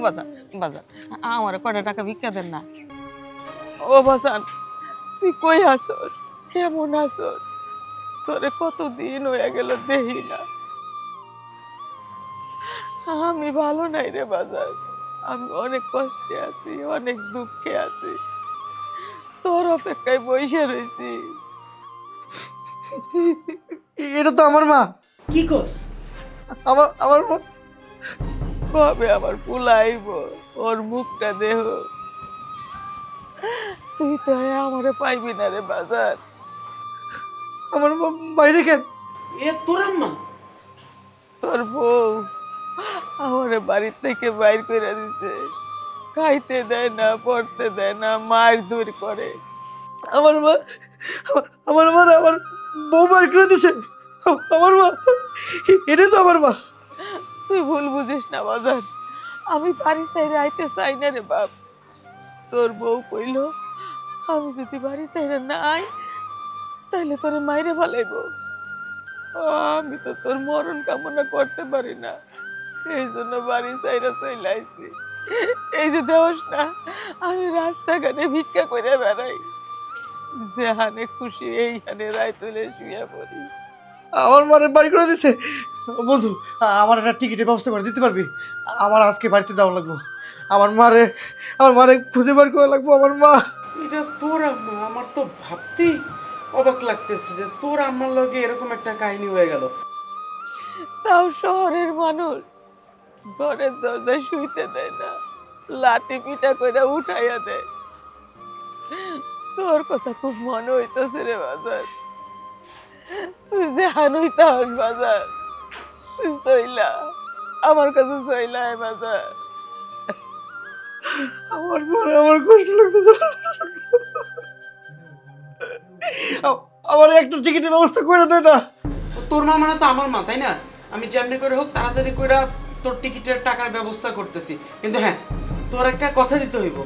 বাজান বাজান, আমার কয়টা টাকা ভিক্ষা দেন না। ও বাজান, তুই কই আসর, কেমন আসর? তোরে কতদিন হয়ে গেল দেখি না। আমি ভালো নাই রে বাজার, আমি অনেক কষ্টে আছি, অনেক দুঃখে আছি, তোর অপেক্ষায় বসে রয়েছি। এটা তো আমার মা। কি কস? আমার মা। কবে আমার পুলাইব, ওর মুখটা দেহ। তুই তো আমারে পাইবি না রে বাজার। আমার মা বাইরে কেন? এ তোর আম্মা? তোর বউ আমারে বাড়ির থেকে বাইর করে দিছে, খাইতে দেয় না, পড়তে দেয় না, মার দূর করে। আমার মা, আমার মা আমার বউ বাইর করে দিছে। আমার মা, এটা তো আমার মা। তুই ভুল বুঝিস না বাজার, আমি বাড়ি চাইরে আইতে চাই না রে বাপ। তোর বউ কইল আমি যদি বাড়ি চাইরে না আই তাহলে তোরে মাইরে ফেলাইব। আমি তো তোর মরণ কামনা করতে পারি না, এই জন্য বাড়ি চাইরা চলে আইছি। এই যে দেওস না, আমি রাস্তাঘাটে ভিক্ষা করে বেড়াই, যেহানে খুশি এইখানে রায় তুলে শুয়ে পড়ি। আমার মারে বাড়ি করে দিছে। বন্ধু, আমার একটা টিকিটের ব্যবস্থা করে দিতে পারবি? আমার আজকে বাড়িতে যাওয়া লাগবো। আমার মারে খুঁজে বার করা লাগবো। আমার মা। এটা তোর আম্মা? আমার তো ভাবতেই অবাক লাগতেছে যে তোর আম্মার লগে এরকম একটা কাহিনী হয়ে গেল। তাও শহরের মানুষ ঘরের দরজায় শুইতে দেয় না, লাঠি পিটা করে উঠাইয়া দেয়। তোর কথা খুব মনে হইতেছে রে বাজার, তুই যে হানুই তাহস বাজার, তুই চইলা আমার কাছে চইলা আয় বাজার। আমার মারে আমার কষ্ট লাগতেছে। আমার একটা টিকিটের ব্যবস্থা করে দে না। তোর মা মানে তো আমার মা, তাই না? আমি যেমনি করে হোক তাড়াতাড়ি করে তোর টিকিটের টাকার ব্যবস্থা করতেছি। কিন্তু হ্যাঁ, তোর একটা কথা দিতে হইব,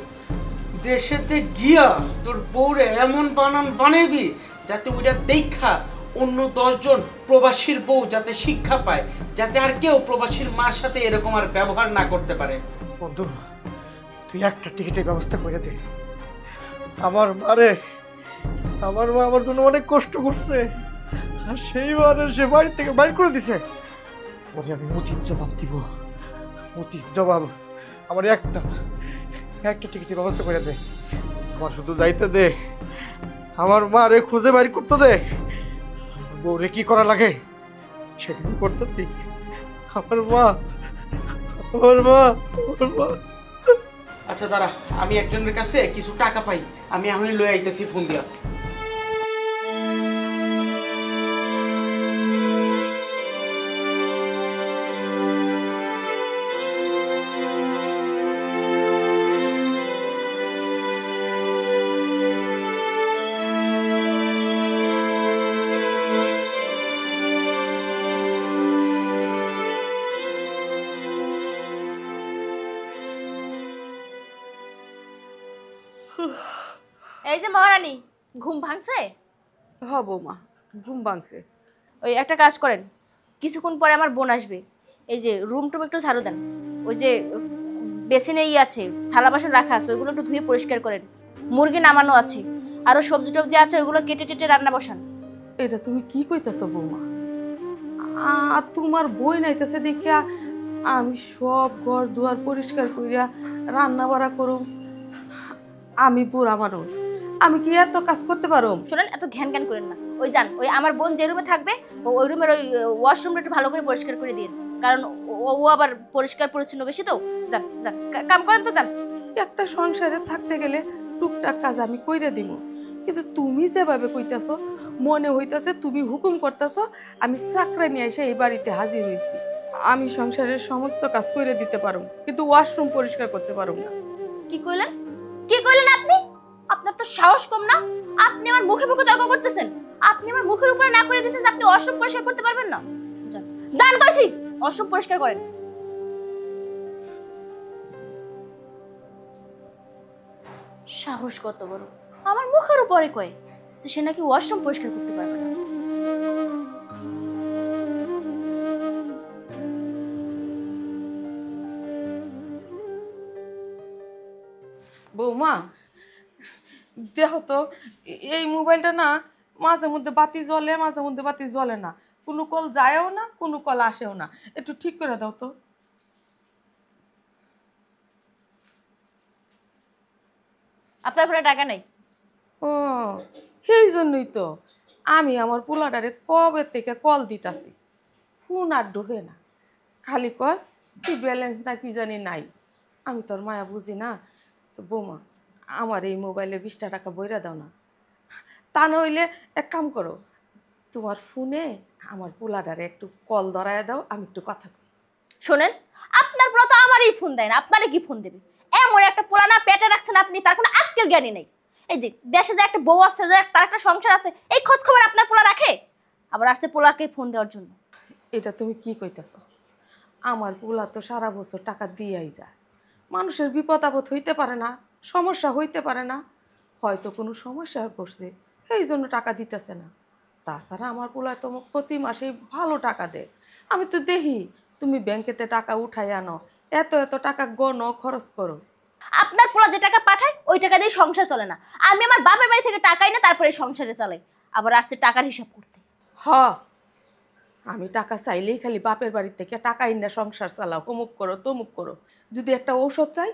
দেশেতে গিয়া তোর বউরে এমন বানাইবি যাতে ওইটা দেখা অন্য 10 জন প্রবাসীর বউ যাতে শিক্ষা পায়, যাতে আর কেউ প্রবাসীর মার সাথে এরকম আর ব্যবহার না করতে পারে। বন্ধু, তুই একটা টিকিটের ব্যবস্থা করে দে। আমার মারে, আমার মা আমার জন্য অনেক কষ্ট করছে, আর সেই মারে সে বাড়ি থেকে বাইর করে দিছে। ওরে আমি উচিত জবাব দিব, উচিত জবাব। আমার একটা টিকিটের ব্যবস্থা করে দে। আমার শুধু যাইতে দে, আমার মারে খুঁজে বাইর করতে দে। বউরে কি করা লাগে সেটা আমি করতেছি। আমার মা, আমার মা, আমার মা। আচ্ছা দাঁড়া, আমি একজনের কাছে কিছু টাকা পাই, আমি এখনই লয়ে আইতেছি ফোন দিয়া। এই যে মহারানী, ঘুম ভাঙছে? হ বৌমা, ঘুম ভাঙছে। ওই একটা কাজ করেন, কিছুক্ষণ পরে আমার বোন আসবে, এই যে রুম টুম একটু ঝাড়ু দেন। ওই যে বেসিনে আছে, থালা বাসন রাখা আছে, ওইগুলো একটু ধুয়ে পরিষ্কার করেন। মুরগি নামানো আছে, আরো সবজি টবজি আছে, ওইগুলো কেটে টেটে রান্না বসান। এটা তুমি কি কইতাছ বৌমা? তোমার বই নাইতেছে দেখিয়া আমি সব ঘর দুয়ার পরিষ্কার করিয়া রান্না বাড়া করুম? আমি বুড়া মানুষ, আমি কি এত কাজ করতে পারো? শোনেন, এত ঘ্যান ঘ্যান করেন না। ওই যান, ওই আমার বোন যে রুমে থাকবে ওই রুমের ওই ওয়াশরুমটা একটু ভালো করে পরিষ্কার করে দিন, কারণ ও আবার পরিষ্কার পরিচ্ছন্ন বেশি তো। যান যান, কাম করেন তো, যান। একটা সংসারে থাকতে গেলে টুকটাক কাজ আমি কইরা দিব, কিন্তু তুমি যেভাবে কইতাছো মনে হইতাছে তুমি হুকুম করতেছো আমি চাকরা নিয়ে এসে এই বাড়িতে হাজির হয়েছি। আমি সংসারের সমস্ত কাজ কইরা দিতে পারো, কিন্তু ওয়াশরুম পরিষ্কার করতে পারো না। কি কইলেন? কি কইলেন আপনি? আপনার তো সাহস কম না? আপনি আমার মুখে মুখে তর্ক করতেছেন। আপনি আমার মুখের উপরে না করে দিয়েছেন যে আপনি ওয়াশরুম পরিষ্কার করতে পারবেন না। যান যান কইছি, ওয়াশরুম পরিষ্কার করেন। সাহস কত বড়, আমার মুখের উপরে কয় যে সে নাকি ওয়াশরুম পরিষ্কার করতে পারবে না। বৌমা দেখো তো এই মোবাইলটা না মাঝে মধ্যে বাতি জ্বলে মাঝে মধ্যে বাতি জ্বলে না, কোনো কল যায়ও না কোনো কল আসেও না, একটু ঠিক করে দাও তো। আপনার ফোনে টাকা নেই? ও সেই জন্যই তো আমি আমার পোলাটারে কবে থেকে কল দিতাছি, ফোন আর ঢোকে না, খালি কয় কি ব্যালেন্স না কি জানি নাই। আমি তোর মায়া বুঝি না, তো বৌমা আমার এই মোবাইলে 20টা টাকা বইরা দাও না। তা নইলে এক কাম করো, তোমার ফোনে আমার পোলাটারে একটু কল ধরায় দাও, আমি একটু কথা কই। শোনেন, আপনার পোলা তো আমারই ফোন দেয় না, আপনারে কি ফোন দেবে? এমন একটা পোলা না পেটে রাখছেন আপনি, তার কোনো আক্কেল জ্ঞানী নেই। এই যে দেশে যে একটা বউ আছে, যে তার একটা সংসার আছে, এই খোঁজ খবর আপনার পোলা রাখে? আবার আসছে পোলাকে ফোন দেওয়ার জন্য। এটা তুমি কি কইতেছ? আমার পোলা তো সারা বছর টাকা দিয়েই যায়, মানুষের বিপদ আপদ হইতে পারে না, সমস্যা হইতে পারে না, হয়তো কোনো সমস্যা পড়ছে এই জন্য টাকা দিতেছে না। তাছাড়া আমার পোলা তো প্রতি মাসে ভালো টাকা দেয়, আমি তো দেখি তুমি ব্যাংকেতে টাকা উঠাই আনো, এত এত টাকা গণো খরচ করো। আপনার পোলা যে টাকা পাঠায় ওই টাকা দিয়ে সংসার চলে না, আমি আমার বাপের বাড়ি থেকে টাকাই না তারপরে সংসারে চালাই, আবার আসছে টাকার হিসাব করতে। হ আমি টাকা চাইলেই খালি বাপের বাড়ির থেকে টাকা ইন্না সংসার চালাও, অমুক করো তমুক করো। যদি একটা ঔষধ চাই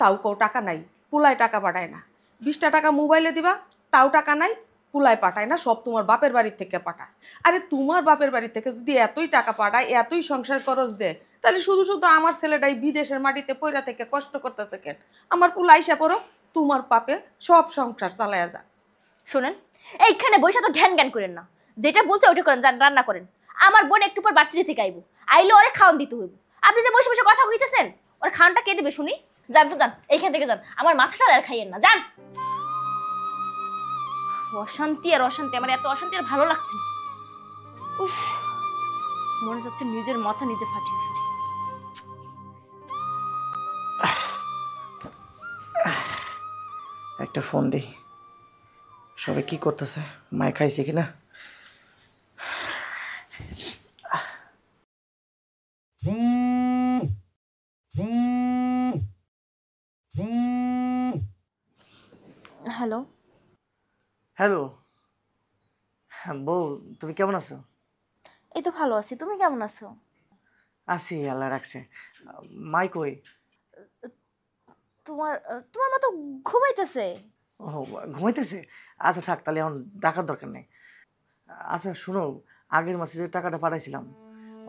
তাও কেউ টাকা নাই, পুলায় টাকা পাঠায় না। 20টা টাকা মোবাইলে দিবা তাও টাকা নাই, পুলায় পাঠায় না, সব তোমার বাপের বাড়ির থেকে পাঠায়। আরে তোমার বাপের বাড়ি থেকে যদি এতই টাকা পাঠায়, এতই সংসার খরচ দেয়, তাহলে শুধু শুধু আমার ছেলেটাই বিদেশের মাটিতে পয়রা থেকে কষ্ট করতেছে কেন? আমার পুলা আইসা পড়ো, তোমার পাপে সব সংসার চালায়া যা। শোনেন, এইখানে বসে তো ঘ্যান ঘ্যান করেন না, যেটা বলছে ওইটা করেন, যান রান্না করেন। আমার বোন একটু পর বার্ষিক থেকে আইবো, আইলে ওরে খাওয়ান দিতে হইব। আপনি যে বসে বসে কথা কইতেছেন, ওর খাওয়ানটা কে দিবে শুনি? যান তো যান, এইখান থেকে যান, আমার মাথাটা আর খাইয়েন না, যান। অশান্তি আর অশান্তি, আমার এত অশান্তি আর ভালো লাগছে না। উফ, মনে হচ্ছে নিজের মাথা নিজে ফাটিয়ে ফেলি। একটা ফোন দিই, সবাই কি করতেছে, মায় খাইছে কিনা। হ্যালো। হ্যালো বউ, তুমি কেমন আছো? এই তো ভালো আছি, তুমি কেমন আছো? আছি, আল্লাহ রাখছে। মাই কই? তোমার তোমার মা তো ঘুমাইতেছে। ও ঘুমাইতেছে? আচ্ছা থাক, তাহলে এখন ডাকার দরকার নেই। আচ্ছা শোনো, আগের মাসে যে টাকাটা পাঠাইছিলাম,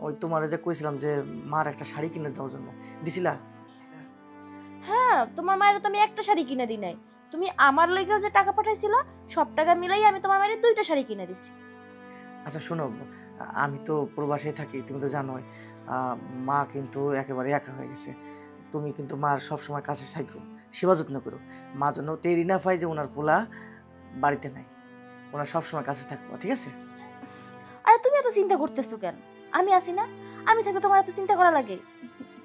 ওই তোমার যে কইছিলাম যে মার একটা শাড়ি কিনে দেওয়ার জন্য, দিছিলা? হ্যাঁ, তোমার মায়ের তো আমি একটা শাড়ি কিনে দিই নাই, তুমি আমার লইগা যে টাকা পাঠাইছিলা সব টাকা মিলাই আমি তোমার মায়ের 2টা শাড়ি কিনে দিছি। আচ্ছা শোনো, আমি তো প্রবাসে থাকি, তুমি তো জানোই, মা কিন্তু একেবারে একা হয়ে গেছে। তুমি কিন্তু মার সবসময় কাছে থাকো, সেবা যত্ন করো, মা যেন টেরি না পাই যে ওনার পোলা বাড়িতে নাই, ওনার সবসময় কাছে থাকবো, ঠিক আছে? আরে তুমি এত চিন্তা করতেছো কেন? আমি আছি না, আমি থাকতে তোমার এত চিন্তা করা লাগে?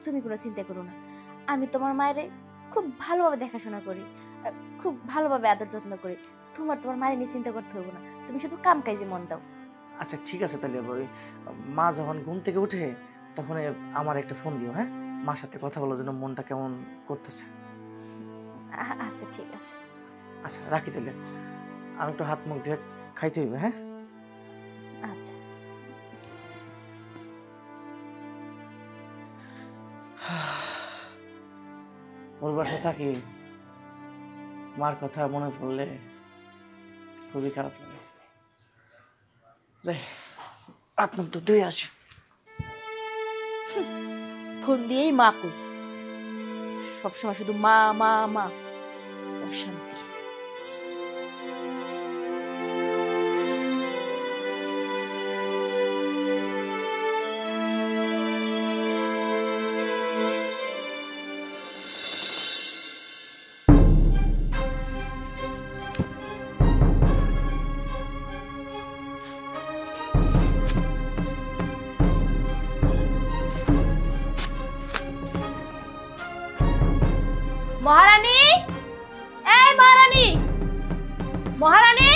তুমি কোনো চিন্তা করো না, আমি তোমার মায়ের খুব ভালোভাবে দেখাশোনা করি, খুব ভালোভাবে আদর যত্ন করি, তোমার মায়ের নিয়ে চিন্তা করতে হবে না, তুমি শুধু কাম কাজে মন দাও। আচ্ছা ঠিক আছে, তাহলে ওই মা যখন ঘুম থেকে উঠে তখন আমার একটা ফোন দিও, হ্যাঁ? মার সাথে কথা বলার জন্য মনটা কেমন করতেছে। আচ্ছা ঠিক আছে। আচ্ছা রাখি তাহলে, আমি একটু হাত মুখ ধুয়ে খাইতে হইবে, হ্যাঁ? আচ্ছা। ওর বাসায় থাকি, মার কথা মনে পড়লে খুবই খারাপ লাগে। যাই হাত মুখ তো ধুয়ে আসি। ফোন দিয়েই মা কই, সবসময় শুধু মা মা মা, অশান্তি। মহারানী, এই মহারানী, মহারানী,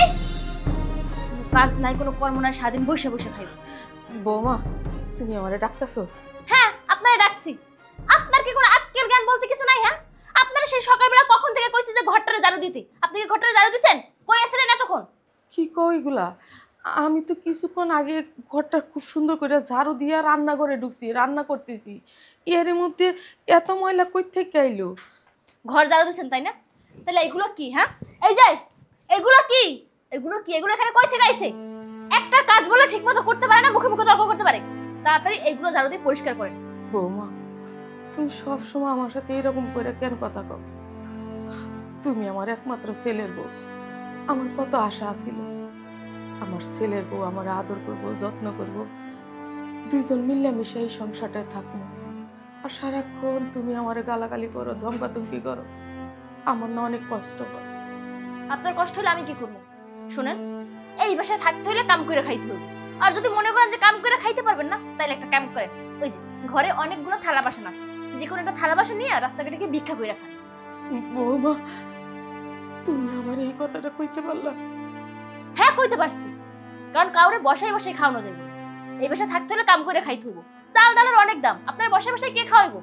কাজ নাই, কোনো কর্ম নাই, স্বাধীন বসে বসে খাইব। বৌমা তুমি আমারে ডাকতেছো? হ্যাঁ, আপনারে ডাকছি। আপনার কি কোনো আক্কেল জ্ঞান বলতে কিছু নাই? হ্যাঁ, আপনার সেই সকালবেলা কখন থেকে কইছি যে ঘরটারে ঝাড়ু দিতে, আপনি কি ঘরটারে ঝাড়ু দিছেন? কই আসলেন এতক্ষণ? কি কই এগুলা? আমি তো কিছুক্ষণ আগে ঘরটা খুব সুন্দর করে ঝাড়ু দিয়া রান্নাঘরে ঢুকছি, রান্না করতেছি। এর মধ্যে এত ময়লা কই থেকে আইলো? ঘর ঝাড়ু দিছেন তাই না? তাহলে এগুলো কি? হ্যাঁ, এই যে এগুলো কি? এগুলো কি? এগুলো এখানে কই থেকে আইছে? একটা কাজ বলে ঠিকমতো করতে পারে না, মুখে মুখে তর্ক করতে পারে। তাড়াতাড়ি এইগুলো ঝাড়ু দিয়ে পরিষ্কার করেন। বৌমা, তুমি সব সময় আমার সাথে এরকম করে কেন কথা কও? তুমি আমার একমাত্র ছেলের বউ। আমার কত আশা আছিল আমার ছেলের বউ আমার আদর করব, যত্ন করব, দুইজন মিলেমিশে এই সংসারটায় থাকবো। আর সারাক্ষণ তুমি আমার গালাগালি করো, ধমকাধমকি করো, আমার না অনেক কষ্ট হয়। আপনার কষ্ট হলে আমি কি করবো? শুনেন, এই বাসায় থাকতে হলে কাম করে খাইতে হবে। আর যদি মনে করেন যে কাম করে খাইতে পারবেন না, তাহলে একটা কাম করেন। ওই যে ঘরে অনেকগুলো থালা বাসন আছে, যে কোনো একটা থালা বাসন নিয়ে রাস্তাঘাটে গিয়ে ভিক্ষা করে খান। বৌমা, তুমি আমার এই কথাটা কইতে পারলা? হ্যাঁ, কইতে পারছি, কারণ কাউরে বসাই বসাই খাওয়ানো যাবে না। এই বাসায় থাকতে হলে কাম করে খাইতে হইব। চাল ডালের অনেক দাম, আপনার বসাই বসাই কে খাওয়াইব?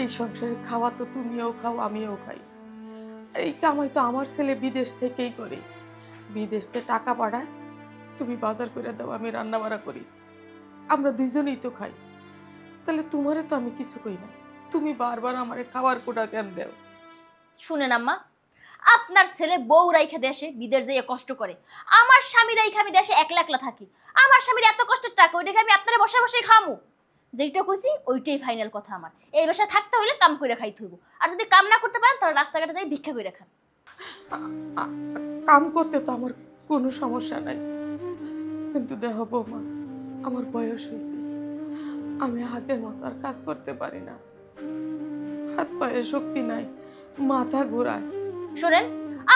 এই সংসারে খাওয়া তো তুমিও খাও, আমিও খাই। এই কামাই তো আমার ছেলে বিদেশ থেকেই করে। বিদেশ থেকে টাকা পাঠায়, তুমি বাজার করে দাও, আমি রান্না বাড়া করি, আমরা দুইজনেই তো খাই। তাহলে তোমারে তো আমি কিছু কই না, তুমি বারবার আমারে খাবার কোটা কেন দেও? শুনেন আম্মা, আপনার ছেলে বউ রাইখা দেশে বিদেশ যাইয়া কষ্ট করে, আমার স্বামী রাইখা আমি দেশে একলা একলা থাকি। আমার স্বামীর এত কষ্টের টাকা, ওইটাকে আমি আপনারা বসায় বসায় খামু? যেইটা কইছি ওইটাই ফাইনাল কথা আমার। এই বাসায় থাকতে হইলে কাম করে খাইতে হইব। আর যদি কাম না করতে পারেন তাহলে রাস্তাঘাটে যাই ভিক্ষা করে খান। কাম করতে তো আমার কোনো সমস্যা নাই, কিন্তু দেখো বৌমা, আমার বয়স হয়েছে, আমি হাতের মতো আর কাজ করতে পারি না, হাত পায়ে শক্তি নাই, মাথা ঘোরায়। শোনেন,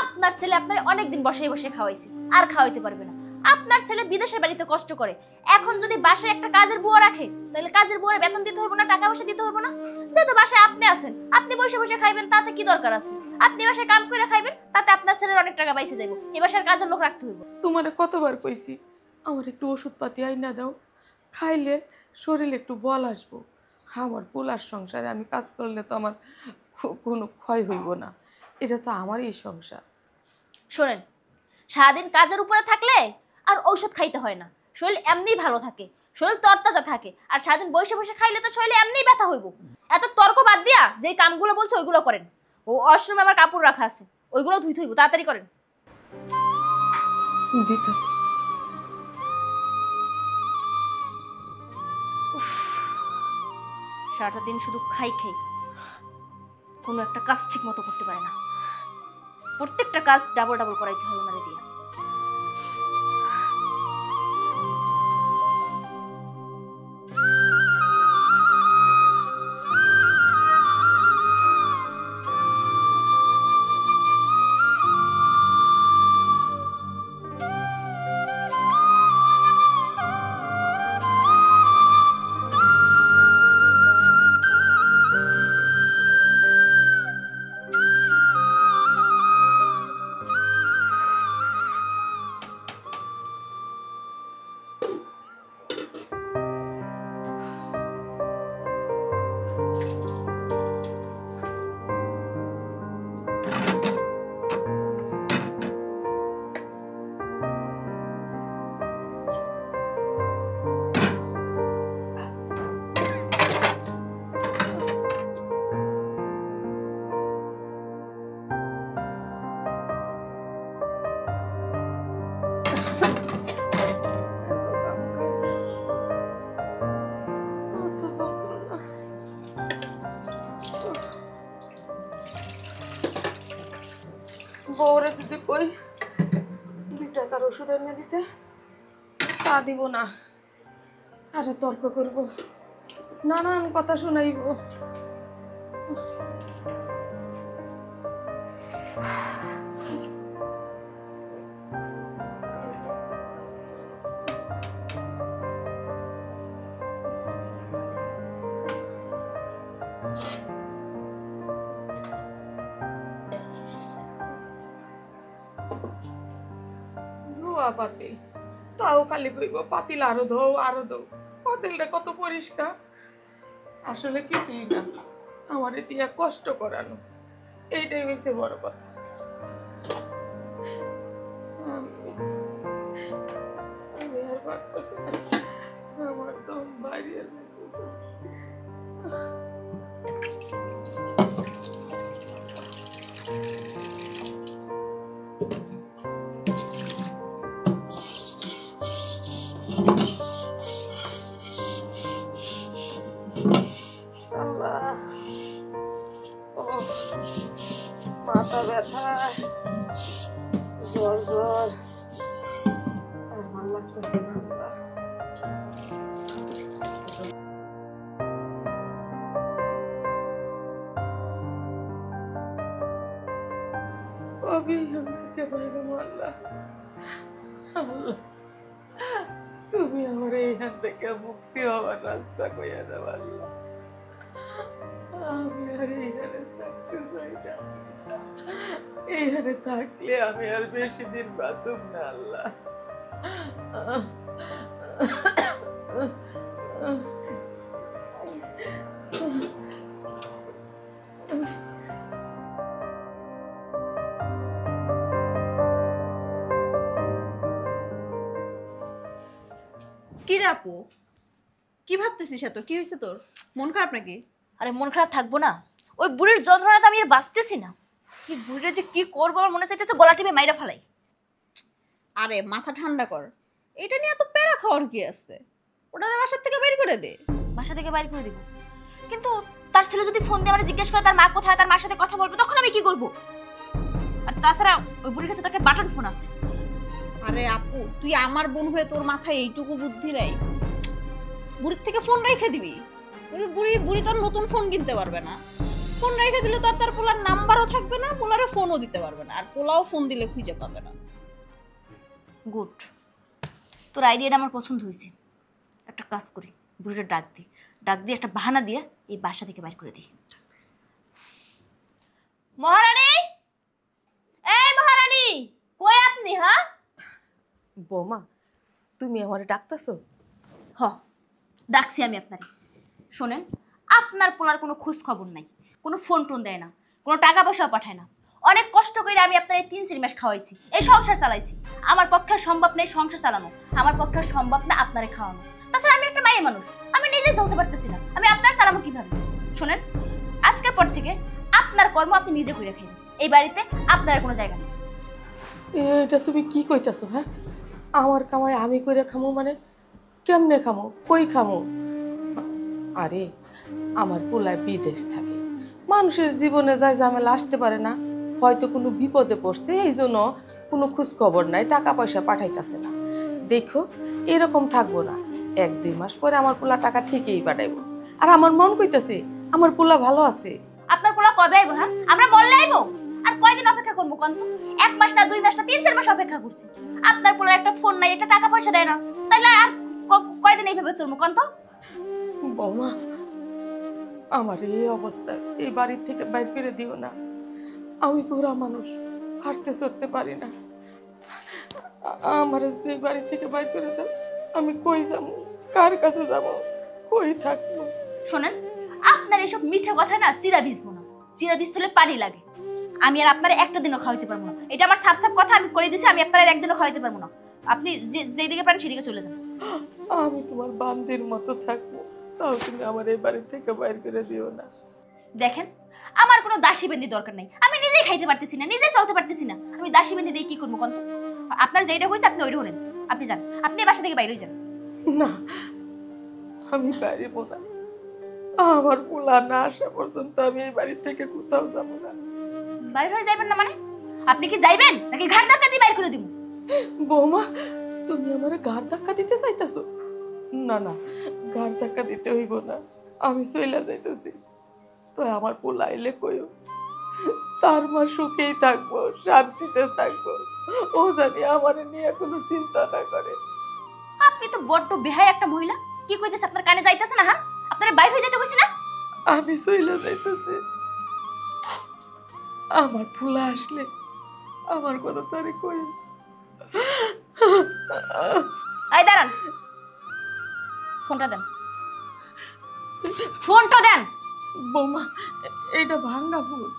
আপনার ছেলে আপনার অনেকদিন বসে বসে খাওয়াইছে, আর খাওয়াইতে পারবে না। আপনার ছেলে বিদেশের বাড়িতে কষ্ট করে, এখন যদি বাসায় একটা কাজের বুয়া রাখে, তাহলে কাজের বুয়ারে বেতন দিতে হইব না, টাকা পয়সা দিতে হইব না? যেহেতু বাসায় আপনি আছেন, আপনি বসে বসে খাইবেন, তাতে কি দরকার আছে? আপনি বাসায় কাম করে খাইবেন, তাতে আপনার ছেলের অনেক টাকা বাইসে যাইব। এই বাসার কাজের লোক রাখতে হইব। তোমারে কতবার কইছি আমার একটু ওষুধ পাতি আইনা দাও, খাইলে শরীরে একটু বল আসবো। আমার পোলার সংসারে আমি কাজ করলে তো আমার কোনো ক্ষয় হইব না, এটা তো আমারই সংসার। শোনেন, সারাদিন কাজের উপরে থাকলে আর ঔষধ খাইতে হয় না, শরীর এমনিই ভালো থাকে, শরীর তরতাজা থাকে। আর সারাদিন বসে বসে খাইলে তো শরীরে এমনিই ব্যথা হইব। এত তর্ক বাদ দিয়া যে কামগুলো বলছে ওইগুলো করেন। ও অশ্রমে আমার কাপড় রাখা আছে, ওইগুলো ধুইতে হইব, তাড়াতাড়ি করেন। দিতেছি। সারাটা দিন শুধু খাই খাই, কোনো একটা কাজ ঠিক মতো করতে পারে না। প্রত্যেকটা কাজ ডাবল ডাবল করাইতে হবে ওনারে দিয়ে। বউরে যদি কই 2 টাকার ওষুধ এনে দিতে, তা দিব না, আরে তর্ক করব, নানান কথা শুনাইব। ধোয়া পাতিল, তাও খালি কইব পাতিল আরো ধো, আরো ধো। পাতিলটা কত পরিষ্কার, আসলে কিছুই না। আমারে দিয়া কষ্ট করানো, এইটাই হয়েছে বড় কথা। আমি আর পারতেছি না, আমার দম বাইরে লাগতেছে। আল্লাহ, ও মাথা ব্যথা, জ্বর জ্বর, আর ভালো লাগতেছে না। আল্লাহ, কবে এখান থেকে বাইরে আল্লাহ, আল্লাহ তুমি আমার এইখান থেকে মুক্তি হওয়ার রাস্তা কইয়া দাও আল্লাহ। আমি আর এইখানে থাকতে চাই না, এইখানে থাকলে আমি আর বেশি দিন বাঁচব না আল্লাহ। কি রে আপু, কি ভাবতেছিস এত? কি হয়েছে তোর? মন খারাপ নাকি? আরে মন খারাপ থাকবো না? ওই বুড়ির যন্ত্রণাতে আমি আর বাঁচতেছি না। এই বুড়িটা যে কি করবো আমার মনে চাইতেছে গলা টিপে মাইরা ফেলাই। আরে মাথা ঠান্ডা কর, এটা নিয়ে এত প্যারা খাওয়ার কি আছে? ওটা বাসার থেকে বের করে দে। বাসা থেকে বাইর করে দিব, কিন্তু তার ছেলে যদি ফোন দিয়ে আমার জিজ্ঞেস করে তার মা কোথায়, তার মার সাথে কথা বলবো, তখন আমি কি করবো? আর তাছাড়া ওই বুড়ির কাছে তো একটা বাটন ফোন আছে। আরে আপু, তুই আমার বোন হয়ে তোর মাথায় এইটুকু বুদ্ধি নাই? বুড়ির থেকে ফোন রেখে দিবি? বুড়ি তোর নতুন ফোন কিনতে পারবে না। ফোন রেখে দিলে তো আর তার পোলার নাম্বারও থাকবে না, পোলারে ফোনও দিতে পারবে না, আর পোলাও ফোন দিলে খুঁজে পাবে না। গুড, তোর আইডিয়াটা আমার পছন্দ হয়েছে। একটা কাজ করি, বুড়িটা ডাক দিয়ে একটা বাহানা দিয়ে এই বাসা থেকে বাইর করে দিই। মহারানী, এই মহারানী, কই আপনি? হ্যাঁ বৌমা, তুমি আমারে ডাকতেছো? হ, ডাকছি আমি আপনারে। শোনেন, আপনার পোলার কোনো খোঁজ খবর নাই, কোনো ফোন টোন দেয় না, কোনো টাকা পয়সাও পাঠায় না। অনেক কষ্ট করে আমি আপনার এই 3 মাস খাওয়াইছি, এই সংসার চালাইছি। আমার পক্ষে সম্ভব নেই সংসার চালানো, আমার পক্ষে সম্ভব না আপনারে খাওয়ানো। তাছাড়া আমি একটা মায়ের মানুষ, আমি নিজে চলতে পারতেছি না, আমি আপনার চালাবো কিভাবে? শোনেন, আজকের পর থেকে আপনার কর্ম আপনি নিজে করে খাইবেন। এই বাড়িতে আপনার কোনো জায়গা নেই। এটা তুমি কি কইতাছো? হ্যাঁ, আমার কামাই আমি কইরা খামো মানে? কেমনে খামো, কই খামো? আরে আমার পোলায় বিদেশ থাকে, মানুষের জীবনে যায় ঝামেলা আসতে পারে না, হয়তো কোনো বিপদে পড়ছে, এই জন্য কোনো খোঁজ খবর নাই, টাকা পয়সা পাঠাইতেছে না। দেখো, এরকম থাকবো না, 1-2 মাস পরে আমার পোলা টাকা ঠিকই পাঠাইবো। আর আমার মন কইতাছে আমার পোলা ভালো আছে। আপনার পোলা কবে আইবো? হ্যাঁ, আমরা বললে আইবো? আর কয়দিন অপেক্ষা করবো কন্ত? 1 মাস না 2 মাস না 3-4 মাস অপেক্ষা করছি। আপনার পোলার একটা ফোন নাই, একটা টাকা পয়সা দেয় না, তাইলে আর কয়দিন এইভাবে চলবো কন্ত? বৌমা, আমার এই অবস্থা এই বাড়ির থেকে বাইর করে দিও না। আমি বুড়া মানুষ, হাঁটতে চড়তে পারি না। আমার এই বাড়ি থেকে বাইর করে দাও, আমি কই যাবো, কার কাছে যাবো, কই থাকবো? শোনেন, আপনার এসব মিঠে কথা না চিরা ভিজবো না, চিরা ভিজতে হলে পানি লাগে। আমি আর আপনার একটা দিনও খাওয়াইতে পারবো না, এটা আমার সাফ সাফ কথা, আমি কই দিছি। আমি আপনার আর একদিনও খাওয়াইতে পারবো না, আপনি যেদিকে পারেন সেদিকে চলে যান। আমি তোমার বান্দির মতো থাকবো, তাও তুমি আমার এই বাড়ি থেকে বাইর করে দিও না। দেখেন, আমার কোনো দাসী বেন্দি দরকার নাই, আমি নিজেই খাইতে পারতেছি না, নিজেই চলতে পারতেছি না, আমি দাসী বেন্দি দিয়ে কি করবো কন্ত? আপনার যেটা হয়েছে আপনি ওইটা হলেন, আপনি যান, আপনি বাসা থেকে বাইরে যান। না, আমি পারিব না, আমার পোলা না আসা পর্যন্ত আমি এই বাড়ি থেকে কোথাও যাবো না। বাইরে হয়ে যাবেন না মানে? আপনি কি যাইবেন নাকি ঘাট ধাক্কা দিয়ে বাইর করে দিব? বৌমা, তুমি আমার ঘাড় ধাক্কা দিতে চাইতেছো? না না, ঘাড় ধাক্কা দিতে হইব না, আমি চইলা যাইতেছি। তো আমার পোলা এলে কইও, তার মা সুখেই থাকবো, শান্তিতে থাকবো, ও জানি আমার নিয়ে কোনো চিন্তা না করে। আপনি তো বড্ড বেহায় একটা মহিলা, কি কইতেছে আপনার কানে যাইতেছে না? হ্যাঁ, আপনারা বাইরে হয়ে যেতে কইছি না? আমি চইলা যাইতেছি, আমার পোলা আসলে আমার কথা তারে কই। এই দাঁড়ান, ফোনটা দেন, ফোনটা দেন। বৌমা এইটা ভাঙ্গা ফোন,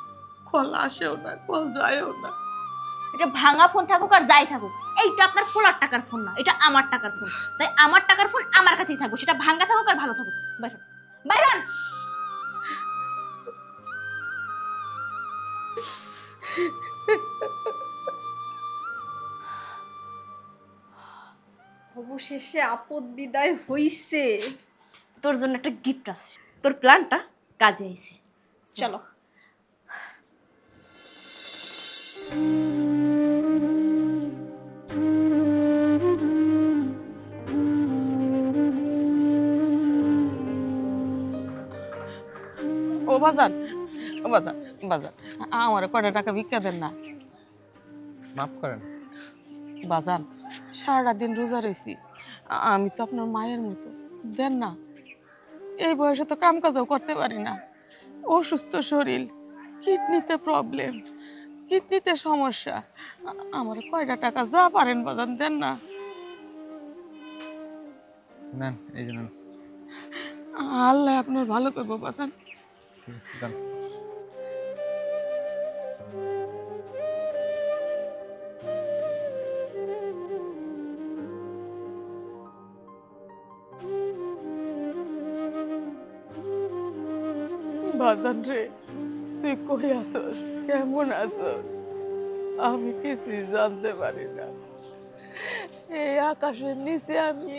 কল আসেও না, কল যায়ও না। এটা ভাঙা ফোন থাকুক আর যাই থাকুক, এইটা আপনার পোলার টাকার ফোন না, এটা আমার টাকার ফোন। তাই আমার টাকার ফোন আমার কাছেই থাকুক, সেটা ভাঙা থাকুক আর ভালো থাকুক। Byron Byron. অবশেষে আপদ বিদায় হইছে। তোর জন্য একটা গিফট আছে, তোর প্ল্যানটা কাজে আইছে। চলো। ও বাজান, ও বাজান, বাজান, আমার কয়টা টাকা ভিক্ষা দেন না। মাফ করেন। বাজান, সারাটা দিন রোজা রয়েছি, আমি তো আপনার মায়ের মতো, দেন না। এই বয়সে তো কাম কাজও করতে পারি না, অসুস্থ শরীর, কিডনিতে প্রবলেম, কিডনিতে সমস্যা। আমার কয়টা টাকা যা পারেন বাজান দেন না। নেন, এই যে নেন। আল্লাহ আপনার ভালো করবো বাজান। ঠিক আছে, যান। বাজান রে, তুই কই আছস, কেমন আছস? আমি কিছুই জানতে পারি না। এই আকাশের নিচে আমি,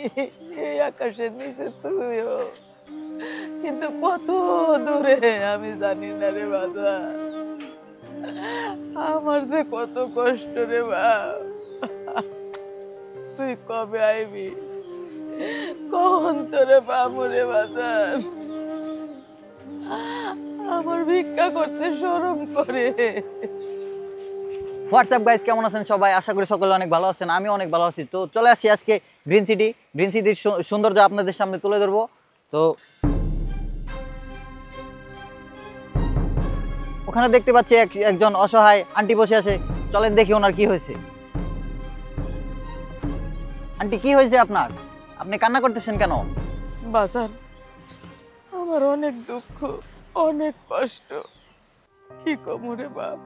এই আকাশের নিচে তুইও, কিন্তু কত দূরে আমি জানি না রে বাজান। আমার যে কত কষ্ট রে বাপ। তুই কবে আইবি, কখন তোরে পাবো রে বাজান? আমার ভিক্ষা করতে শরম করে। হোয়াটসঅ্যাপ গাইস, কেমন আছেন সবাই? আশা করি সকলে অনেক ভালো আছেন, আমি অনেক ভালো আছি। তো চলে আসছি আজকে গ্রিন সিটির সৌন্দর্য আপনাদের সামনে তুলে ধরবো। তো ওখানে দেখতে পাচ্ছি একজন অসহায় আন্টি বসে আছে, চলেন দেখি ওনার কি হয়েছে। আন্টি, কি হয়েছে আপনার? আপনি কান্না করতেছেন কেন? বাজান, আমার অনেক দুঃখ, অনেক কষ্ট, কি কমরে বাপ।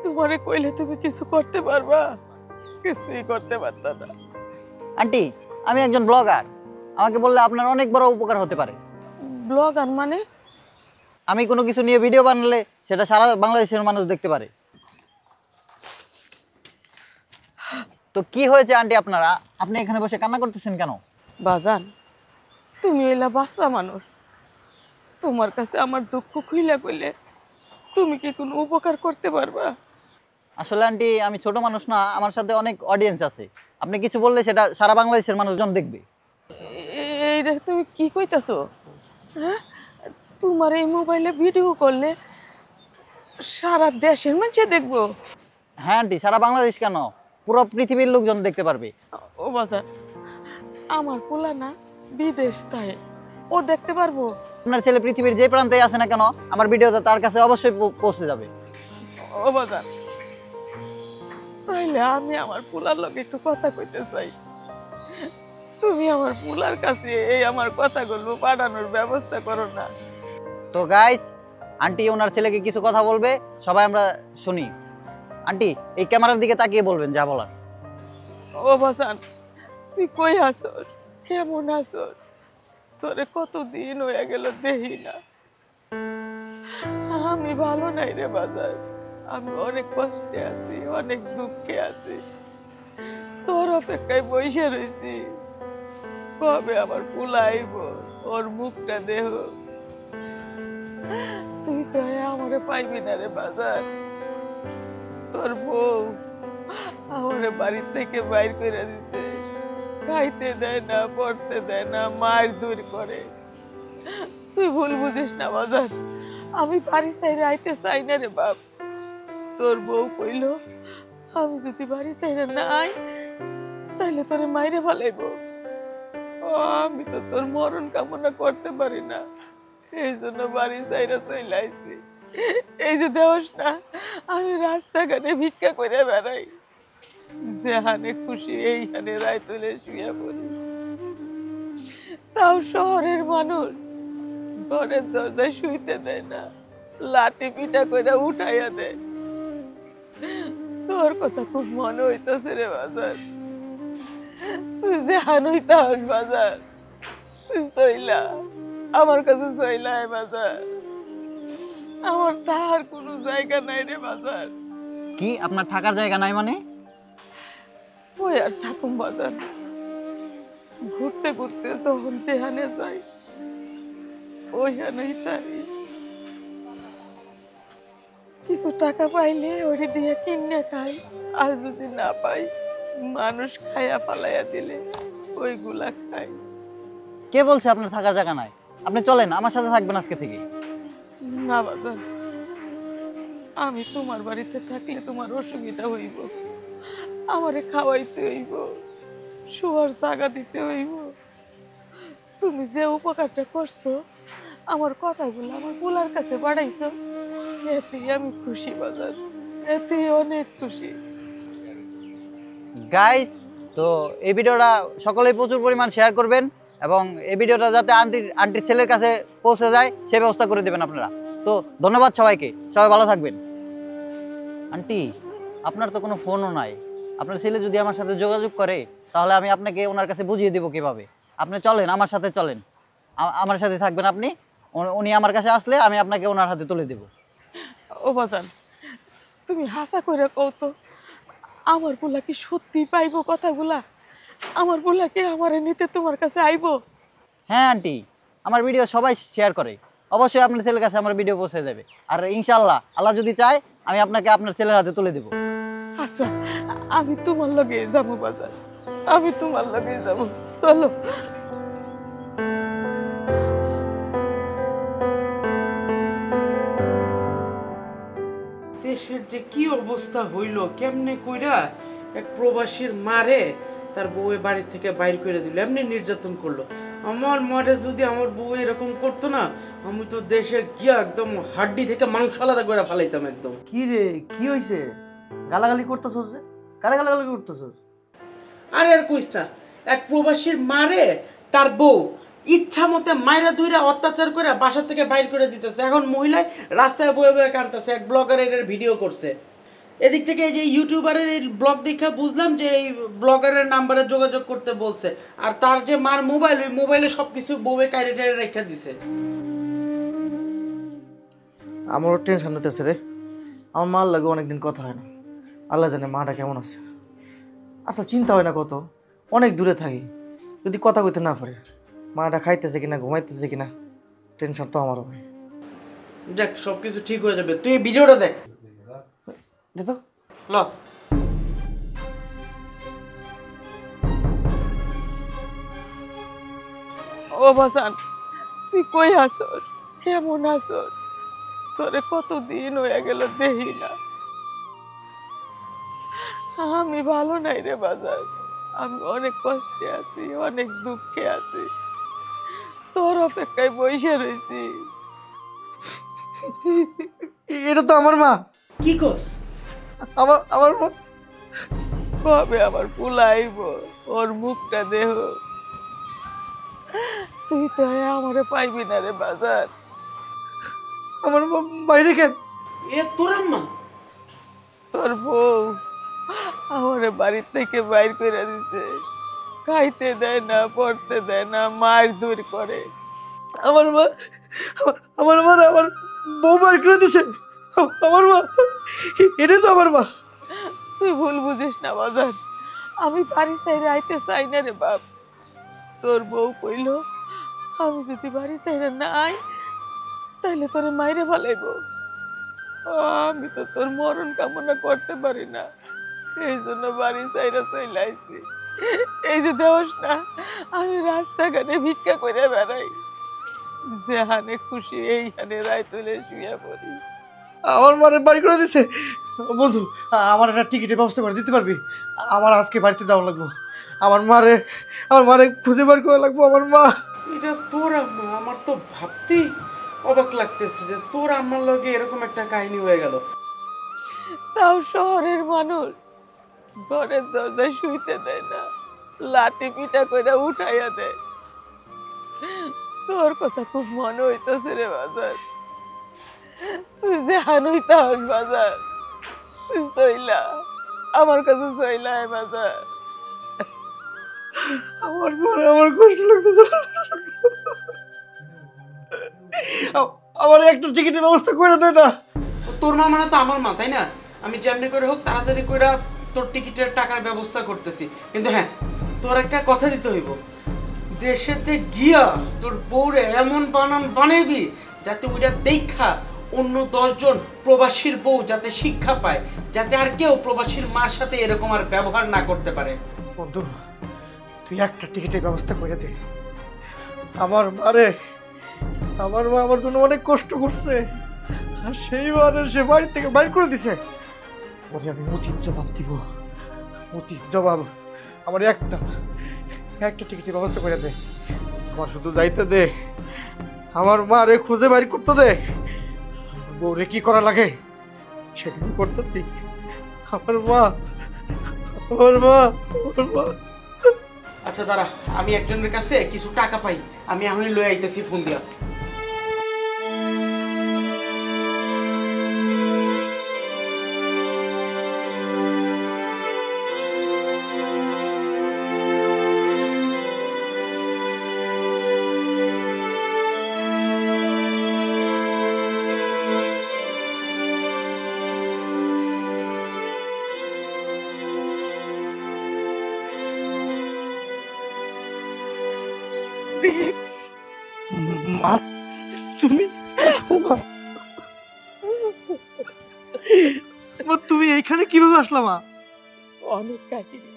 তোমারে কইলে তুমি কিছু করতে পারবা? কিছুই করতে পারতা না। আন্টি, আমি একজন ব্লগার, আমাকে বললে আপনার অনেক বড় উপকার হতে পারে। ব্লগার মানে? আমি কোনো কিছু নিয়ে ভিডিও বানালে সেটা সারা বাংলাদেশের মানুষ দেখতে পারে। তো কি হয়েছে আন্টি আপনারা, আপনি এখানে বসে কান্না করতেছেন কেন? বাজান, তুমি এলা বাচ্চা মানুষ, তোমার কাছে আমার দুঃখ খুইলা কইলে তুমি কি কোনো উপকার করতে পারবা? আসলে আন্টি, আমি ছোট মানুষ না, আমার সাথে অনেক অডিয়েন্স আছে, আপনি কিছু বললে সেটা সারা বাংলাদেশের মানুষজন দেখবে। এইটা তুমি কি কইতাছো? হ্যাঁ, তোমার এই মোবাইলে ভিডিও করলে সারা দেশের মানুষ দেখবো? হ্যাঁ আন্টি, সারা বাংলাদেশ কেন, পুরো পৃথিবীর লোকজন দেখতে পারবে। ও বাজান, আমার পোলা না বিদেশ, তাই ও দেখতে পারবো? আপনার ছেলে পৃথিবীর যে প্রান্তে আছে না কেন, আমার ভিডিওটা তার কাছে অবশ্যই পৌঁছে যাবে। ও বাজান, তাইলে আমি আমার পোলার লগে একটু কথা কইতে চাই। তুমি আমার পোলার কাছে এই আমার কথাগুলো পাঠানোর ব্যবস্থা করো না? তো গাইস, আন্টি ওনার ছেলেকে কিছু কথা বলবে, সবাই আমরা শুনি। আন্টি, এই ক্যামেরার দিকে তাকিয়ে বলবেন যা বলার। ও বাজান, তুই কই আসস, কেমন আসস? তোরে কতদিন হয়ে গেল দেখি না। আমি ভালো নাই রে বাজার, আমি অনেক কষ্টে আছি, অনেক দুঃখে আছি, তোর অপেক্ষায় বসে রয়েছি। কবে আমার পুলাইব, ওর মুখটা দেহ। তুই তো আমারে পাইবি না রে বাজার। তোর বউ আমারে বাড়ি থেকে বাইর করে দিতে, খাইতে দেয় না, পড়তে দেয় না, মারধর করে। তুই ভুল বুঝিস না বাজার, আমি বাড়ি চাইরে আইতে চাই না রে বাপ। তোর বউ কইল আমি যদি বাড়ি চাইরে না আই তাহলে তোরে মাইরে ফেলাইব। আমি তো তোর মরণ কামনা করতে পারি না, এই জন্য বাড়ি চাইরা চলে আইছি। এই যে দেওস না, আমি রাস্তাঘাটে ভিক্ষা করে বেড়াই, যেখানে খুশি এইখানে রায় তুলে শুয়ে পড়ি। তাও শহরের মানুষ ঘরের দরজায় শুইতে দেয় না, লাঠি পিটা করে উঠাইয়া দেয়। তোর কথা খুব মনে হইতাছে রে বাজার। তুই যে হানুইতা হস বাজার, তুই চইলা আমার কাছে চইলা আয় বাজার। আমার তার কোনো জায়গা নাই রে বাজার। কি আপনার থাকার জায়গা নাই মানে? ওই আর থাকুম বাজার, ঘুরতে ঘুরতে যখন যেখানে যাই ওইখানেই তারি। কিছু টাকা পাইলে ওরে দিয়ে কিনে খাই, আর যদি না পাই মানুষ খাইয়া ফালাইয়া দিলে ওইগুলা খাই। কে বলছে আপনার থাকার জায়গা নাই? আপনি চলেন, আমার সাথে থাকবেন আজকে থেকে। না বাজার, আমি তোমার বাড়িতে থাকলে তোমার অসুবিধা হইব, আমারে খাওয়াইতে হইব, শোয়ার জায়গা দিতে হইব। তুমি যে উপকারটা করছো, আমার কথাগুলো আমার পোলার কাছে বাড়াইছো, এতেই আমি খুশি বাজার, এতেই অনেক খুশি। গাইস, তো এই ভিডিওটা সকলেই প্রচুর পরিমাণ শেয়ার করবেন এবং এই ভিডিওটা যাতে আন্টির ছেলের কাছে পৌঁছে যায় সে ব্যবস্থা করে দেবেন আপনারা। তো ধন্যবাদ সবাইকে, সবাই ভালো থাকবেন। আন্টি, আপনার তো কোনো ফোনও নাই, আপনার ছেলে যদি আমার সাথে যোগাযোগ করে তাহলে আমি আপনাকে ওনার কাছে বুঝিয়ে দেবো কীভাবে। আপনি চলেন, আমার সাথে চলেন, আমার সাথে থাকবেন আপনি। উনি আমার কাছে আসলে আমি আপনাকে ওনার হাতে তুলে দেবো। ও বাজান, তুমি হাসা কইরা কও তো, আমার পোলা কি সত্যি পাইবো কথাগুলা? আমার পোলা কি আমারে নিতে তোমার কাছে আইবো? হ্যাঁ আন্টি, আমার ভিডিও সবাই শেয়ার করে, অবশ্যই আপনার ছেলের কাছে আমার ভিডিও পৌঁছে যাবে। আর ইনশাআল্লাহ আল্লাহ যদি চায় আমি আপনাকে আপনার ছেলের হাতে তুলে দেবো। আচ্ছা, আমি তোমার লগে যাবো বাজার, আমি তোমার লগে যাবো, চলো। দেশের যে কি অবস্থা হইল, কেমনে কইরা এক প্রবাসীর মারে তার বউয়ে বাড়ি থেকে বাইর করে দিল, এমনি নির্যাতন করলো। আমার মারে যদি আমার বউ এরকম করতো না, আমি তো দেশে গিয়া একদম হাড্ডি থেকে মাংস আলাদা করে ফালাইতাম একদম। কি রে, কি হইছে? গালাগালি করতেছস যে? কারে গালাগালি করতেছস? আর আর কইস না, এক প্রবাসীর মারে তার বউ ইচ্ছা মতে মাইরা ধইরা অত্যাচার করে বাসা থেকে বাইর করে দিতেছে। এখন মহিলায় রাস্তায় বয়ে বয়ে কাঁদতেছে। এক ব্লগারের এর ভিডিও করছে, এদিক থেকে এই যে ইউটিউবারের এই ব্লগ দেখে বুঝলাম যে এই ব্লগারের নাম্বারে যোগাযোগ করতে বলছে। আর তার যে মার মোবাইল, ওই মোবাইলে সবকিছু বউয়ে কাইরে টাইরে রেখে দিছে। আমারও টেনশন হতেছে রে। আমার মার লাগে অনেকদিন কথা হয় না, আল্লাহ জানে মাটা কেমন আছে। আচ্ছা, চিন্তা হয় না কত, অনেক দূরে থাকি, যদি কথা কইতে না পারে, মাটা খাইতেছে কিনা, ঘুমাইতেছে কিনা, টেনশন তো আমারও হয়। দেখ, সবকিছু ঠিক হয়ে যাবে, তুই এই ভিডিওটা দেখ। দেখো ল ও বাজান, তুই কই আসর, কেমন আসর? তোরে কতদিন হয়ে গেল দেখি না। আমি ভালো নাই রে বাজার, আমি অনেক কষ্টে আছি, অনেক দুঃখে আছি, তোর অপেক্ষায় বসে রয়েছি। এটা তো আমার মা। কি কস? আমার মা। কবে আবার পুলাইব ওর মুখটা দেহ? তুই তো আমারে পাইবি না রে বাজার। আমার মা বাইরে কেন? এ তোর আম্মা? তোর বউ আমারে বাড়ির থেকে বাইর করে দিছে, খাইতে দেয় না, পড়তে দেয় না, মারধর করে। আমার মা, আমার বউ বাইর করে দিছে। আমার মা, এটা তো আমার মা। তুই ভুল বুঝিস না বাজার, আমি বাড়ি চাইরে আইতে চাই না রে বাপ। তোর বউ কইল আমি যদি বাড়ি চাইরে না আই তাহলে তোরে মাইরে ফেলাইব। আমি তো তোর মরণ কামনা করতে পারি না, এই জন্য বাড়ি চাইরা চলে আইছি। এই যে দেওস না, আমি রাস্তাঘাটে ভিক্ষা করে বেড়াই, যেখানে খুশি এইখানে রায় তুলে শুয়ে পড়ি। আমার মারে বাড়ি করে দিছে। বন্ধু, আমার একটা টিকিটের ব্যবস্থা করে দিতে পারবি? আমার আজকে বাড়িতে যাওয়া লাগবো। আমার মারে খুঁজে বের করা লাগবো। আমার মা। এটা তোর আম্মা? আমার তো ভাবতেই অবাক লাগতেছে যে তোর আম্মার লগে এরকম একটা কাহিনী হয়ে গেল। তাও শহরের মানুষ ঘরের দরজায় শুইতে দেয় না, লাঠি পিটা করে উঠাইয়া দেয়। তোর কথা খুব মনে হইতেছে রে বাজার। তুই যে হানুই তাহন বাজার, তুই চইলা আমার কাছে চইলা আয় বাজার। আমার পরে আমার কষ্ট লাগতেছে। আমার একটা টিকিটের ব্যবস্থা করে দে না। তোর মা মানে তো আমার মা, তাই না? আমি যেমনি করে হোক তাড়াতাড়ি করে তোর টিকিটের টাকার ব্যবস্থা করতেছি। কিন্তু হ্যাঁ, তোর একটা কথা দিতে হইব, দেশেতে গিয়া তোর বউরে এমন বানান বানাবি যাতে ওইটা দেখা অন্য 10 জন প্রবাসীর বউ যাতে শিক্ষা পায়, যাতে আর কেউ প্রবাসীর মার সাথে এরকম আর ব্যবহার না করতে পারে। বন্ধু, তুই একটা টিকিটের ব্যবস্থা করে দে। আমার মারে, আমার মা আমার জন্য অনেক কষ্ট করছে, আর সেই মানে সে বাড়ি থেকে বাইর করে দিছে। ওরে আমি উচিত জবাব দিব, উচিত জবাব। আমার একটা টিকিটের ব্যবস্থা করে দে। আমার শুধু যাইতে দে, আমার মারে খুঁজে বাইর করতে দে। বউরে কি করা লাগে সেদিন করতেছি। আমার মা, আমার মা, আমার মা। আচ্ছা দাঁড়া, আমি একজনের কাছে কিছু টাকা পাই, আমি এখনই লয়ে আইতেছি ফোন দিয়া। মা, তুমি তুমি এইখানে কিভাবে আসলা মা? অনেক কাহিনী।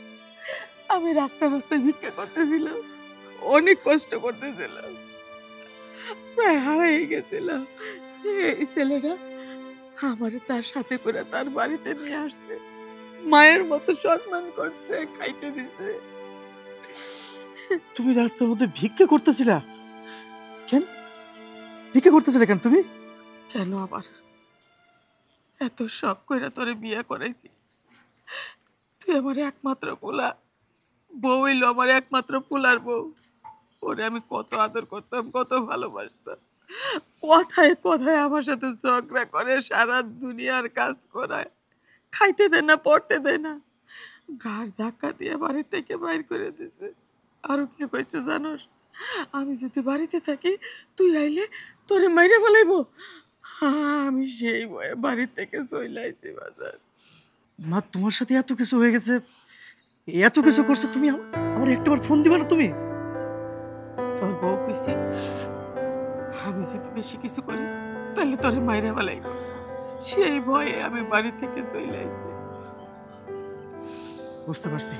আমি রাস্তায় রাস্তায় ভিক্ষা করতেছিলাম, অনেক কষ্ট করতেছিলাম, প্রায় হারাই গেছিলাম। এই ছেলেটা আমারে তার সাথে করে তার বাড়িতে নিয়ে আসছে, মায়ের মতো সম্মান করছে, খাইতে দিছে। তুমি রাস্তার মধ্যে ভিক্ষা করতেছিলা কেন? ভিক্ষা করতেছিলে কেন তুমি? কেন আবার? এত শখ কইরা তোরে বিয়ে করাইছি, তুই আমার একমাত্র পোলা, বউ হইলো আমার একমাত্র পোলার বউ। ওরে আমি কত আদর করতাম, কত ভালোবাসতাম। কথায় কথায় আমার সাথে ঝগড়া করে, সারা দুনিয়ার কাজ করায়, খাইতে দেয় না, পড়তে দেয় না, ঘাড় ধাক্কা দিয়ে বাড়ি থেকে বাইর করে দিছে। আরো কি কইছে জানোস? আমি যদি বাড়িতে থাকি তুই আইলে তোরে মাইরে ফেলাইবো। আমি সেই ভয়ে বাড়ি থেকে চলে আইছি বাজার। মা, তোমার সাথে এত কিছু হয়ে গেছে, এত কিছু করছো, তুমি আমার একটাবার ফোন দিবা না তুমি? তোর বউ কইছে আমি যদি বেশি কিছু করি তাহলে তোরে মাইরে ফেলাইবো। সেই ভয়ে আমি বাড়ি থেকে চলে আইছি। বুঝতে পারছি,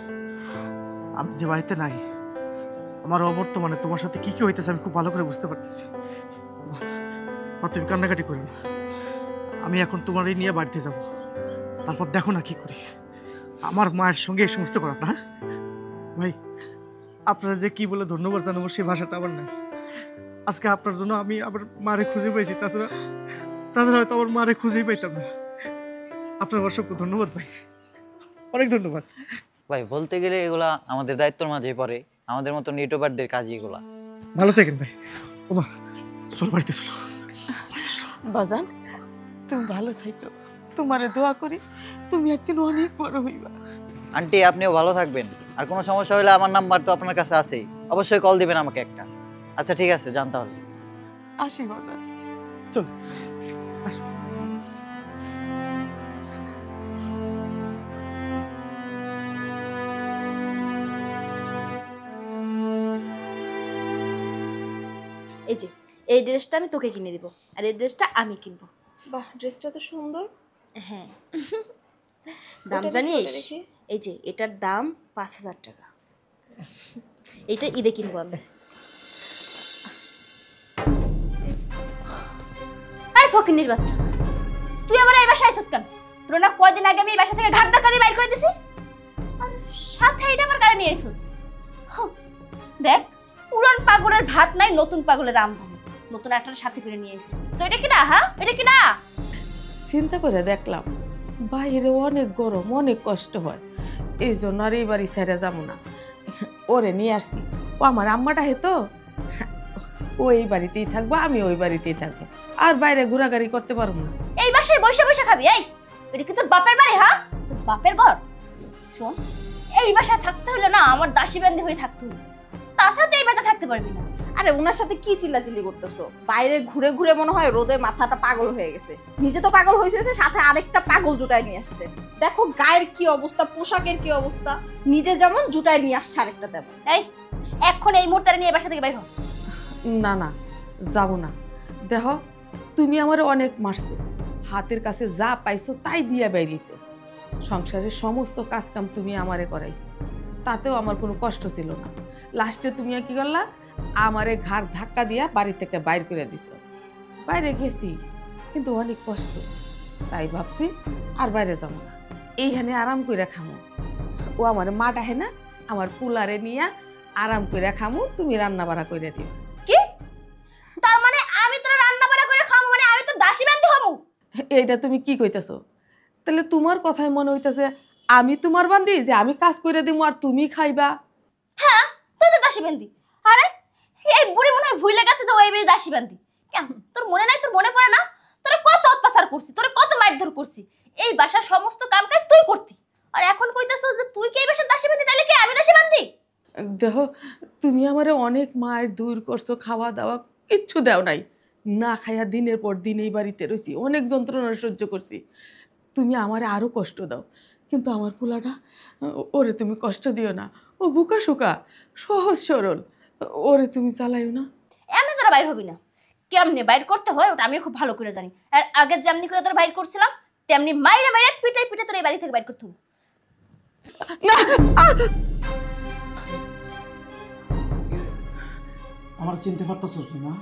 আমি যে বাড়িতে নাই, আমার অবর্তমানে তোমার সাথে কি কি হইতেছে আমি খুব ভালো করে বুঝতে পারতেছি। মা, তুমি কান্নাকাটি করো না, আমি এখন তোমারই নিয়ে বাড়িতে যাব, তারপর দেখো না কি করি। আমার মায়ের সঙ্গে এই সমস্ত করা না। ভাই, আপনারা যে কি বলে ধন্যবাদ জানাবো সেই ভাষাটা আমার নাই। আজকে আপনার জন্য আমি আবার মারে খুঁজে পাইছি, তাছাড়া হয়তো আমার মারে খুঁজেই পাইতাম না। আপনার অসংখ্য ধন্যবাদ ভাই, অনেক ধন্যবাদ ভাই। বলতে গেলে এগুলা আমাদের দায়িত্বের মাঝে পড়ে, আমাদের মতো নেটওয়ার্কদের কাজ এগুলা। ভালো থাকেন ভাই। ওমা, চল বাড়িতে চলো। বাজান, তুমি ভালো থাকো, তোমারে দোয়া করি তুমি একদিন অনেক বড় হইবা। আন্টি, আপনিও ভালো থাকবেন। আর কোনো সমস্যা হলে আমার নাম্বার তো আপনার কাছে আছেই, অবশ্যই কল দিবেন আমাকে একটা। আচ্ছা ঠিক আছে, যান তাহলে। আসি বাজান। চল আসো। এই যে এই ড্রেসটা আমি তোকে কিনে দিব, আর এই ড্রেসটা আমি কিনবো। বাহ, ড্রেসটা তো সুন্দর। হ্যাঁ, দাম ওটা দেখি, জানিস? ওটা দেখি। এই যে এটার দাম 5000 টাকা। এইটা ঈদে কিনবো আমি। আই ফকিন্নির বাচ্চা, তুই আমার এই বাসায় আইছিস কেন? তোর না কয়দিন আগে আমি এই বাসা থেকে ঘাট ধাক্কা দিয়ে বাইর করে দিছি, আর সাথে এটা আমার গাড়ি নিয়ে আইছিস। দেখ, পুরান পাগলের ভাত নাই, নতুন পাগলের আমদানি। নতুন একটার সাথে করে নিয়ে আইছি। তো এটা কি না? হ্যাঁ, এটা কি না? চিন্তা করে দেখলাম বাইরে অনেক গরম, অনেক কষ্ট হয়, এই জন্য আর এই বাড়ি ছেড়ে যাবো না, ওরে নিয়ে আসছি। ও আমার আম্মাটা হেতো, ও এই বাড়িতেই থাকবো, আমি ওই বাড়িতেই থাকবো, আর বাইরে ঘোরাঘুরি করতে পারবো না। এই বাসায় বসে বসে খাবি? এই এটা কি তোর বাপের বাড়ি? হ্যাঁ, তোর বাপের ঘর। শোন, এই বাসায় থাকতে হলে না আমার দাসী বান্দি হয়ে থাকতে হলো, তাছাড়া তো এই বাসায় থাকতে পারবি না। আরে ওনার সাথে কি চিল্লাচিল্লি করতেছো? বাইরে ঘুরে ঘুরে মনে হয় রোদে মাথাটা পাগল হয়ে গেছে। নিজে তো পাগল হয়েছে, সাথে আরেকটা পাগল জুটায় নিয়ে আসছে। দেখো গায়ের কি অবস্থা, পোশাকের কি অবস্থা, নিজে যেমন জুটায় নিয়ে আসছে আরেকটা তেমন। এই এখন এই মুহূর্তে নিয়ে বাসা থেকে বাইর হ। না না, যাবো না। দেখো, তুমি আমার অনেক মারছো, হাতের কাছে যা পাইছো তাই দিয়া বেরিয়েছো। সংসারের সমস্ত কাজকাম তুমি আমারে করাইছো, তাতেও আমার কোনো কষ্ট ছিল না। লাস্টে তুমি কি করলা, আমারে ঘাড় ধাক্কা দিয়া বাড়ি থেকে বাইর করে দিছো। বাইরে গেছি কিন্তু অনেক কষ্ট, তাই ভাবছি আর বাইরে যাবো না, এইখানে আরাম করে খামো। ও আমার মা ডাহে না, আমার পুলারে নিয়ে আরাম করে খামো, তুমি রান্না বাড়া করে দিও। কি তার মানে আমি তোর রান্না বাড়া করে খাবো? মানে আমি তো দাসী বান্দি হবো? এইটা তুমি কি কইতেছো? তাহলে তোমার কথাই মনে হইতেছে আমি তোমার বান্দি, যে আমি কাজ করে দিব আর তুমি খাইবা? হ্যাঁ, তুই তো দাসী বান্দি। আরে এই বুড়ি মনে হয় ভুলে গেছে যে ওই বাড়ি দাসী বান্দি। কেন তোর মনে নাই? তোর মনে পড়ে না তোর কত অত্যাচার করছি, তোর কত মারধর করছি, এই বাসার সমস্ত কাম কাজ তুই করতি, আর এখন কইতেছো যে তুই কি এই বাসার দাসী বান্দি? তাহলে কি আমি দাসী বান্দি? দেখো, তুমি আমারে অনেক মায়ের দূর করছো, খাওয়া দাওয়া কিচ্ছু দাও নাই, না খাইয়া দিনের পর দিন এই বাড়িতে রয়েছি, অনেক যন্ত্রণা সহ্য করছি। তুমি আমারে আরো কষ্ট দাও, কিন্তু আমার পোলাটা, ওরে তুমি কষ্ট দিও না। ও বুকা শুকা, সহজ সরল, ওরে তুমি জ্বালাইও না। এমনি তোরা বাইর হবি না। কেমনে বাইর করতে হয় ওটা আমিও খুব ভালো করে জানি, আর আগে যেমনি করে তোরা বাইর করছিলাম তেমনি মাইরে মাইরে পিটাই পিটাই তোর এই বাড়ি থেকে বাইর করতে হবে। না, আমার চিনতে পারতেছ না?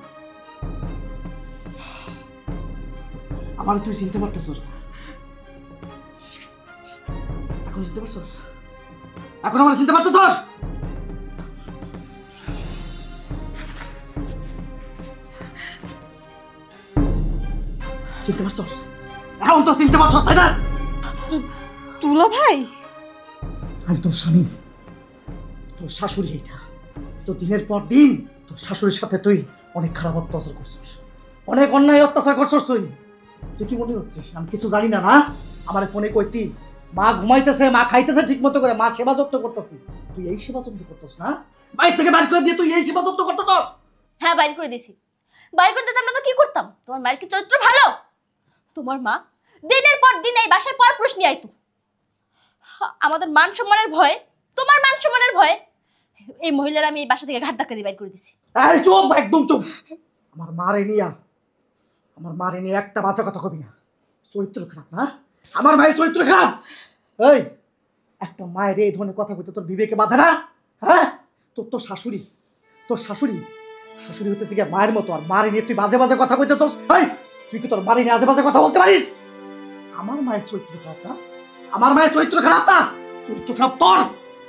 আমার তুই চিনতে পারতেছ না? এখন চিনতে পারছস? এখন আমার চিনতে পারতেছস? চিনতে পারছস? এখন তো চিনতে পারছস, তাই না? তুলা ভাই, আমি তোর স্বামী, তোর শাশুড়ি। এটা তো দিনের পর দিন তোর শাশুড়ির সাথে তুই অনেক খারাপ অত্যাচার করছিস, অনেক অন্যায় অত্যাচার করছিস। তুই তুই কি মনে করছিস আমি কিছু জানি না? না, আমার ফোনে কইতি মা ঘুমাইতেছে, মা খাইতেছে ঠিক মতো করে, মা সেবা যত্ন করতেছি। তুই এই সেবা যত্ন করতেছ না? বাইরে থেকে বাইর করে দিয়ে তুই এই সেবা যত্ন করতেছ? হ্যাঁ, বাইর করে দিছি। বাইর করে দিতাম না তো কি করতাম? তোমার মায়ের কি চরিত্র ভালো? তোমার মা দিনের পর দিন এই বাসায় পর প্রশ্ন আইতো, আমাদের মান সম্মানের ভয়ে, তোমার মান সম্মানের ভয়ে এই মহিলারা আমি এই বাসা থেকে ঘাট ধাক্কা দিয়ে বাইর করে দিছি। এই চুপ, একদম চুপ। আমার মারে নিয়ে একটা বাজে কথা কবি না। চরিত্র খারাপ না? আমার মায়ের চরিত্র খারাপ। এই একটা মায়ের এই ধরনের কথা বলতে তোর বিবেকে বাধা না? হ্যাঁ, তোর শাশুড়ি হইতেছে গিয়ে মায়ের মতো, আর মারে নিয়ে তুই বাজে বাজে কথা বলতেছস। এই তুই কি তোর মারে নিয়ে আজে বাজে কথা বলতে পারিস? আমার মায়ের চরিত্র খারাপ না? আমার মায়ের চরিত্র খারাপ না? চরিত্র খারাপ তোর।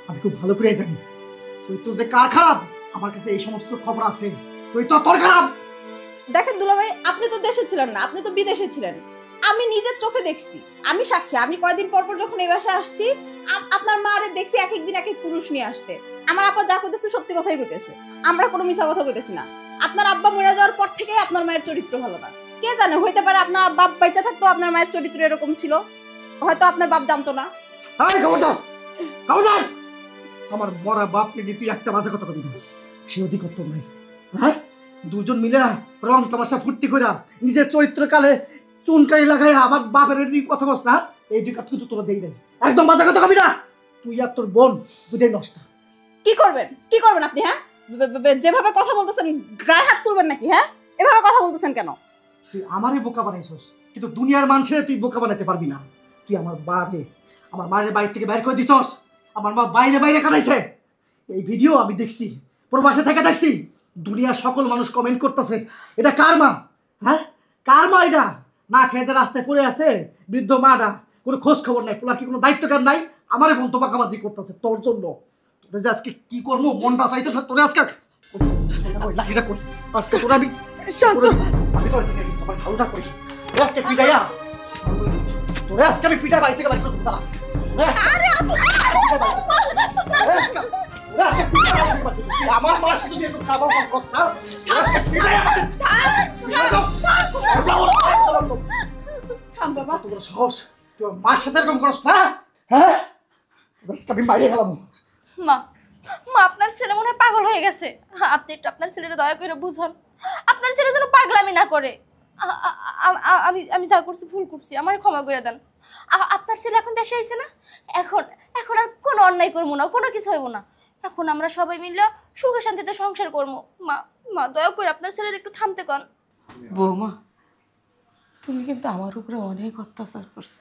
আমি খুব ভালো করে জানি চরিত্র যে কার খারাপ। আমার কাছে এই সমস্ত খবর আছে, চরিত্র তোর খারাপ। দেখেন দুলা ভাই, আপনি তো দেশে ছিলেন না, আপনি তো বিদেশে ছিলেন। আমি নিজের চোখে দেখছি, আমি সাক্ষী। আমি কয়দিন পর পর যখন এই বাসায় আসছি, আপনার মারে দেখছি এক একদিন এক এক পুরুষ নিয়ে আসতে। আমার আপা যা কইতেছে সত্যি কথাই কইতেছে, আমরা কোনো মিছা কথা কইতেছি না। আপনার আব্বা মরে যাওয়ার পর থেকে আপনার মায়ের চরিত্র ভালো না। কে জানে, হইতে পারে আপনার বাপ বেঁচে থাকতো আপনার মায়ের চরিত্র এরকম ছিল, হয়তো আপনার বাপ জানতো না। এই খবরদার, আমার মরা বাপ নিয়ে তুই একটা বাজে কথা কবি না। সে অধিকার তোর নাই। হ্যাঁ, দুজন মিলে রং তামাশা ফুর্তি কইরা নিজের চরিত্র কালে চুনকারি লাগাই আমার বাপের কথা বস না। এই দুই কাজ কিন্তু তোরা দেই নাই। একদম বাজে কথা কবি না। তুই আর তোর বোন দুটাই নষ্ট। কি করবেন আপনি? হ্যাঁ, যেভাবে কথা বলতেছেন গায়ে হাত তুলবেন নাকি? হ্যাঁ, এভাবে কথা বলতেছেন কেন? তুই আমারই বোকা বানাইছস, কিন্তু দুনিয়ার মানুষের তুই বোকা বানাতে পারবি না। তুই আমার মায়ের বাইরে থেকে বাইরে করে দিছস। আমার মা বাইরে কাটাইছে। এই ভিডিও আমি দেখছি, প্রবাসে থেকে দেখছি। দুনিয়ার সকল মানুষ কমেন্ট করতেছে এটা কার মা? হ্যাঁ, কার মা এটা? না খেয়ে যে রাস্তায় পড়ে আছে বৃদ্ধ মাটা, কোনো খোঁজ খবর নাই, পোলার কি কোনো দায়িত্বকার নাই? আমারে বন্ধু বাঁকাবাজি করতেছে তোর জন্য। তোদের যে আজকে কি করবো মনটা চাইতেছে, তোরে আজকে লাঠিটা করি। আজকে তোরা আমি তোর দিকে দিচ্ছি, আমার ঝালুটা করি। আজকে পিটাইয়া তোরে আজকে আমি পিটাই বাড়ি থেকে বাড়ি করে আমার মার সাথে তুই এত খাবার কথা থাম বাবা। তোর সাহস তুই আমার মার সাথে এরকম করস না? হ্যাঁ আমি বাইরে গেলাম। মা মা আপনার ছেলে মনে হয় পাগল হয়ে গেছে। আপনি একটু আপনার ছেলেটা দয়া করে বুঝান, আপনার ছেলে যেন পাগলামি না করে। আমি আমি যা করছি ভুল করছি, আমার ক্ষমা করে দেন। আপনার ছেলে এখন দেশে আইছে না, এখন এখন আর কোনো অন্যায় করবো না, কোনো কিছু হইব না। এখন আমরা সবাই মিলে সুখে শান্তিতে সংসার করবো। মা মা দয়া করে আপনার ছেলের একটু থামতে কন। বৌমা, তুমি কিন্তু আমার উপরে অনেক অত্যাচার করছো,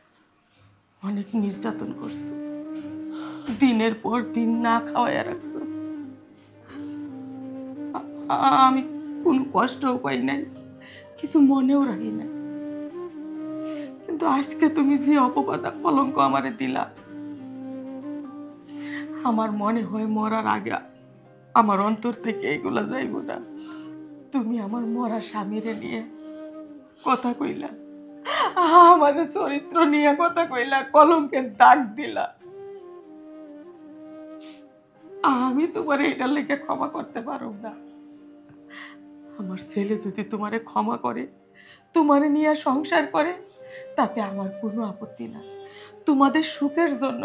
অনেক নির্যাতন করছো, দিনের পর দিন না খাওয়াইয়া রাখছো। আমি কোনো কষ্টও পাই নাই, কিছু মনেও রাখি নাই। কিন্তু আজকে তুমি যে অপবাদ কলঙ্ক আমারে দিলা, আমার মনে হয় মরার আগে আমার অন্তর থেকে এগুলা যাইব না। তুমি আমার মরা স্বামীরে নিয়ে কথা কইলা, আমাদের চরিত্র নিয়ে কথা কইলা, কলঙ্কের দাগ দিলা। আমি তোমার এটার লেগে ক্ষমা করতে পারো না। আমার ছেলে যদি তোমারে ক্ষমা করে, তোমারে নিয়ে সংসার করে, তাতে আমার কোনো আপত্তি না। তোমাদের সুখের জন্য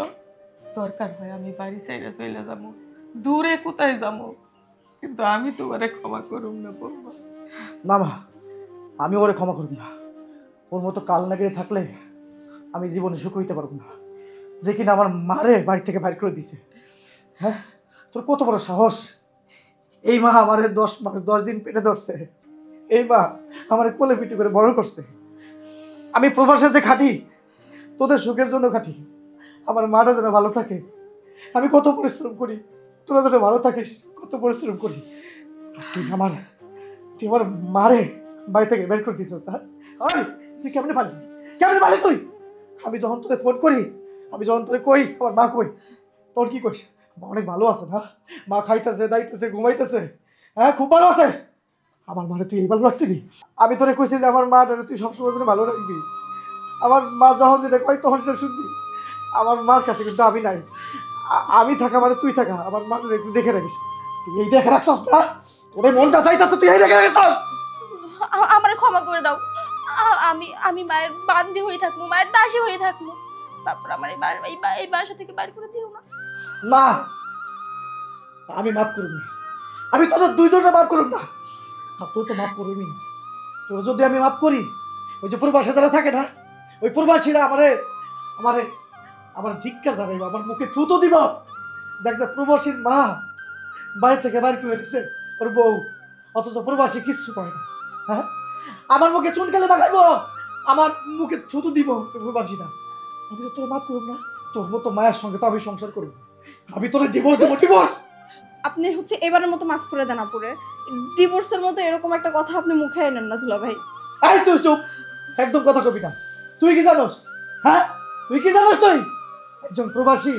দরকার হয় আমি বাড়ি ছেড়ে চলে যাবো, দূরে কোথায় যাবো, কিন্তু আমি তোমারে ক্ষমা করুম না বলবো না মা, আমি ওরে ক্ষমা করব না। ওর মতো কাল নাগিয়ে থাকলে আমি জীবনে সুখ হইতে পারবো না, যে কিনা আমার মারে বাড়ি থেকে বাইর করে দিছে। হ্যাঁ, তোর কত বড় সাহস! এই মা আমারে 10 দিন পেটে ধরছে, এই মা আমারে কোলে পিটি করে বড় করছে। আমি প্রবাসে যে খাটি, তোদের সুখের জন্য খাটি, আমার মাটা যেন ভালো থাকে। আমি কত পরিশ্রম করি, তোরা যেন ভালো থাকিস, কত পরিশ্রম করি। তুই আমার মারে বাড়ি থেকে বের করে দিস না? তুই কেমনে পারলি, কেমনে পারলি তুই? আমি যখন তোরে ফোন করি, আমি যখন তোরে কই আমার মা কই, তোর কি কইস? মা অনেক ভালো আছে না, মা খাইতেছে, দাইতেছে, ঘুমাইতেছে, হ্যাঁ খুব ভালো আছে। আমার মারে তুই এই ভালো রাখছিলি? আমি তোরে কইছি যে আমার মা তুই সবসময় জন্য ভালো রাখবি, আমার মা যখন যেটা কয় তখন সেটা শুনবি। আমার মার কাছে কিন্তু আমি নাই, আমি থাকা মানে তুই থাকা, আমার মা তোর একটু দেখে রাখিস। তুই এই দেখে রাখছস না, তোর মনটা চাইতেছে তুই এই দেখে রাখছস। আমারে ক্ষমা করে দাও। আমি আমি মায়ের বান্দি হয়ে থাকবো, মায়ের দাসী হয়ে থাকবো। তারপর আমার এই বাসা থেকে বাইর করে দিও না। না, আমি মাফ করব না, আমি তোদের দুইজনটা মাফ করব না। আর তোর তো মাফ করবি না। তোর যদি আমি মাফ করি, ওই যে প্রবাসে যারা থাকে না, ওই প্রবাসীরা আমারে আমারে আমার ধিক্কার জানাইব, আমার মুখে থুতো দিব। দেখ যে প্রবাসীর মা বাড়ি থেকে বাইর করে দিছে ওর বউ, অথচ প্রবাসী কিচ্ছু করে না। হ্যাঁ, আমার মুখে চুনকালে মাখাইব, আমার মুখে থুতো দিব প্রবাসীরা। আমি তো তোর মাফ করব না, তোর মতো মায়ের সঙ্গে তো আমি সংসার করব। আমি তোর ডিভোর্স দেবো, ডিভোর্স। আপনি হচ্ছে এবারের মতো মাফ করে দেন আপুরে। ডিভোর্সের মতো এরকম একটা কথা আপনি মুখে এনেন না দুলা ভাই। এই তুই চুপ, একদম কথা কবি না। তুই কি জানোস? হ্যাঁ, তুই কি জানোস? তুই একজন প্রবাসী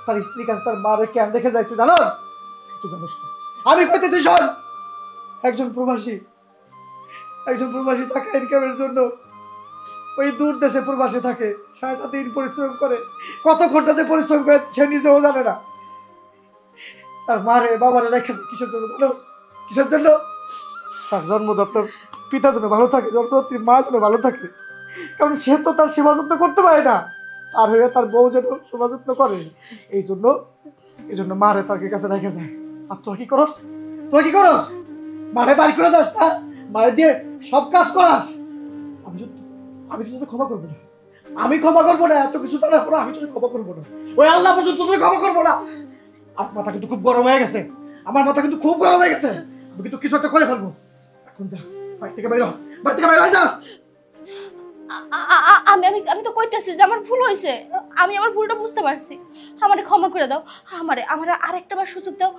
তার স্ত্রীর কাছে তার মারে কেন দেখে যায়, তুই জানোস? তুই জানোস না। আমি কইতেছি শোন, একজন প্রবাসী টাকা ইনকামের জন্য ওই দূর দেশে প্রবাসী থাকে, সারাটা দিন পরিশ্রম করে, কত ঘন্টা যে পরিশ্রম করে সে নিজেও জানে না। তার মারে বাবারে রেখেছে কিসের জন্য জানোস? কিসের জন্য? তার জন্মদাতার পিতা যেন ভালো থাকে, জন্মদাত্রী মা যেন ভালো থাকে, কারণ সে তো তার সেবা যত্ন করতে পারে না, আর হয়ে তার বউ যেন সেবা যত্ন করে। এই জন্য মারে তার কাছে রেখে যায়। আর তোরা কি করস? মারে বাড়ি করে দাস না, মারে দিয়ে সব কাজ করাস। আমি তো তোকে ক্ষমা করবো না, আমি ক্ষমা করবো না। এত কিছু জানার পর আমি তোকে ক্ষমা করবো না, ওই আল্লাহ পর্যন্ত তোকে ক্ষমা করবো না। আমার মাথা কিন্তু খুব গরম হয়ে গেছে, আমি কিন্তু কিছু একটা করে ফেলবো। এখন যা, বাড়ি থেকে বাইরে যা। আমি আমি আমি তো কইতেছি যে আমার ভুল হয়েছে, আমি আমার ভুলটা বুঝতে পারছি। আমারে ক্ষমা করে দাও, আমারে আরেকটা বার সুযোগ দাও।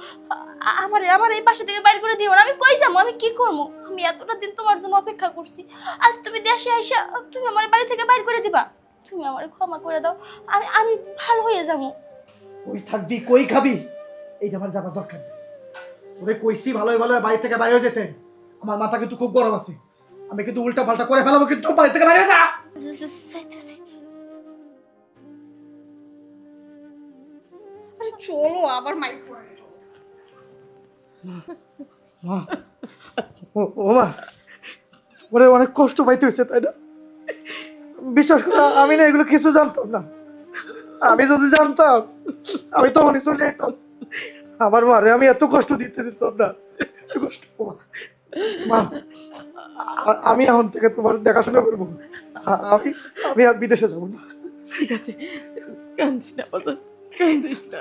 আমার এই বাসা থেকে বাইর করে দিও না। আমি কই যাবো, আমি কি করবো? আমি এতটা দিন তোমার জন্য অপেক্ষা করছি, আজ তুমি দেশে আইসা তুমি আমার বাড়ি থেকে বাইর করে দিবা? তুমি আমারে ক্ষমা করে দাও, আমি ভালো হয়ে যাবো। কই থাকবি, কই খাবি, এইটা আমার জানার দরকার নেই। তোরে কইছি ভালোই বাড়ি থেকে বাইরে যেতে। আমার মাথা কিন্তু খুব গরম আছে, আমি কিন্তু উল্টা পাল্টা করে ফেলাবো, কিন্তু বাড়ি থেকে বাইরে যা। আরে চলো, আবার মাইক করে। মা ও মা ওরে অনেক কষ্ট পাইতে হয়েছে তাই না? বিশ্বাস করে আমি না এগুলো কিছু জানতাম না। আমি যদি জানতাম আমি তখনই চলে যেতাম। আমার মারে আমি এত কষ্ট দিতে দিতাম না, এত কষ্ট। মা আমি এখন থেকে তোমার দেখাশোনা করবো। আমি আমি আর বিদেশে যাবো না। ঠিক আছে, কান্দিস না বাজার, কান্দিস না।